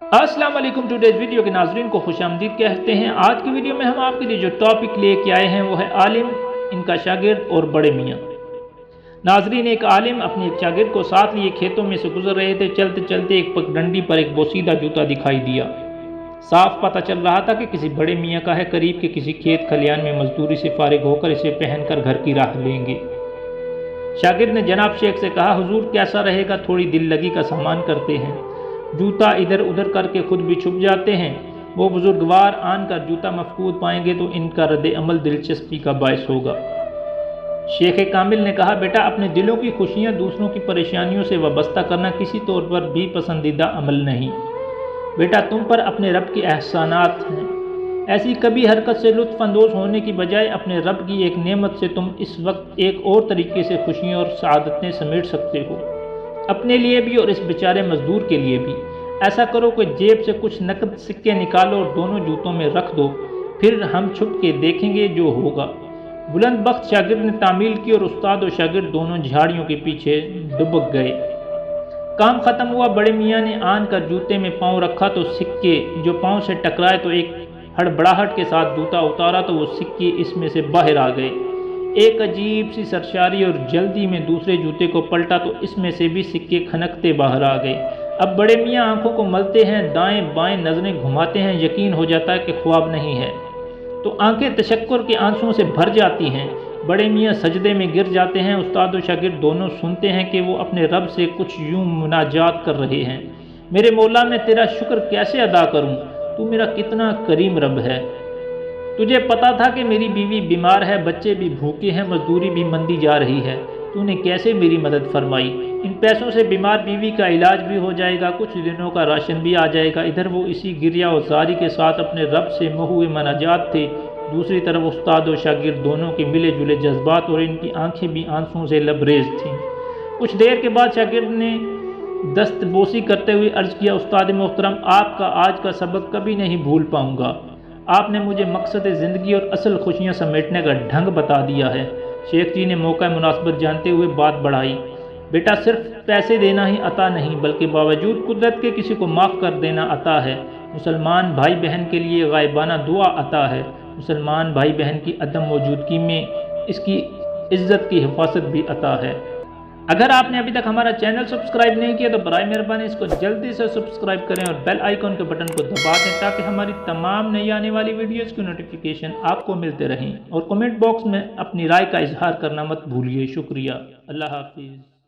अस्सलाम वालेकुम। Today's video के नाजरीन को खुश आमदीद कहते हैं। आज की वीडियो में हम आपके लिए जो टॉपिक लेके आए हैं वो है आलिम, इनका शागिर्द और बड़े मियाँ। नाजरीन, एक आलिम अपने एक शागिर्द को साथ लिए खेतों में से गुजर रहे थे। चलते चलते एक पगडंडी पर एक बोसीदा जूता दिखाई दिया। साफ पता चल रहा था कि किसी बड़े मियाँ का है। करीब के किसी खेत खलियान में मजदूरी से फारिग होकर इसे पहनकर घर की राह लेंगे। शागिर्द ने जनाब शेख से कहा, हुजूर कैसा रहेगा, थोड़ी दिल लगी का सामान करते हैं। जूता इधर उधर करके खुद भी छुप जाते हैं। वो बुजुर्गवार आन कर जूता मफकूद पाएंगे तो इनका रद्द अमल दिलचस्पी का बायस होगा। शेख कामिल ने कहा, बेटा, अपने दिलों की खुशियाँ दूसरों की परेशानियों से वाबस्ता करना किसी तौर पर भी पसंदीदा अमल नहीं। बेटा, तुम पर अपने रब के एहसानात हैं। ऐसी कभी हरकत से लुत्फ़ अंदोज़ होने की बजाय अपने रब की एक नेमत से तुम इस वक्त एक और तरीके से खुशियाँ और सआदतें समेट सकते हो, अपने लिए भी और इस बेचारे मजदूर के लिए भी। ऐसा करो कि जेब से कुछ नकद सिक्के निकालो और दोनों जूतों में रख दो, फिर हम छुप के देखेंगे जो होगा। बुलंद बख्त शागिर्द ने तामील की और उस्ताद और शागिर्द दोनों झाड़ियों के पीछे दुबक गए। काम ख़त्म हुआ। बड़े मियाँ ने आन कर जूते में पाँव रखा तो सिक्के जो पाँव से टकराए तो एक हड़बड़ाहट के साथ जूता उतारा तो वो सिक्के इसमें से बाहर आ गए। एक अजीब सी सरशारी और जल्दी में दूसरे जूते को पलटा तो इसमें से भी सिक्के खनकते बाहर आ गए। अब बड़े मियाँ आंखों को मलते हैं, दाएं बाएं नजरें घुमाते हैं। यकीन हो जाता है कि ख्वाब नहीं है, तो आंखें तशक्कुर के आंसुओं से भर जाती हैं। बड़े मियाँ सजदे में गिर जाते हैं। उस्ताद और शागिर्द दोनों सुनते हैं कि वो अपने रब से कुछ यूं मुनाजात कर रहे हैं। मेरे मौला, मैं तेरा शुक्र कैसे अदा करूं, तू मेरा कितना करीम रब है। तुझे पता था कि मेरी बीवी बीमार है, बच्चे भी भूखे हैं, मजदूरी भी मंदी जा रही है। तूने कैसे मेरी मदद फरमाई। इन पैसों से बीमार बीवी का इलाज भी हो जाएगा, कुछ दिनों का राशन भी आ जाएगा। इधर वो इसी गिरिया और ज़ारी के साथ अपने रब से महुए मनाजात थे। दूसरी तरफ उस्ताद और शागिर्द दोनों के मिले जुले जज्बात और इनकी आंखें भी आंसुओं से लबरेज थीं। कुछ देर के बाद शागिर्द ने दस्तबोसी करते हुए अर्ज़ किया, उस्ताद मोहतरम, आपका आज का सबक कभी नहीं भूल पाऊँगा। आपने मुझे मकसद ज़िंदगी और असल खुशियाँ समेटने का ढंग बता दिया है। शेख जी ने मौका मुनासबत जानते हुए बात बढ़ाई, बेटा, सिर्फ पैसे देना ही अता नहीं बल्कि बावजूद कुदरत के किसी को माफ़ कर देना अता है। मुसलमान भाई बहन के लिए गायबाना दुआ अता है। मुसलमान भाई बहन की अदम मौजूदगी में इसकी इज़्ज़त की हिफाजत भी अता है। अगर आपने अभी तक हमारा चैनल सब्सक्राइब नहीं किया तो बराए मेहरबानी इसको जल्दी से सब्सक्राइब करें और बेल आइकन के बटन को दबा दें ताकि हमारी तमाम नई आने वाली वीडियोस की नोटिफिकेशन आपको मिलते रहें। और कमेंट बॉक्स में अपनी राय का इजहार करना मत भूलिए। शुक्रिया। अल्लाह हाफिज़।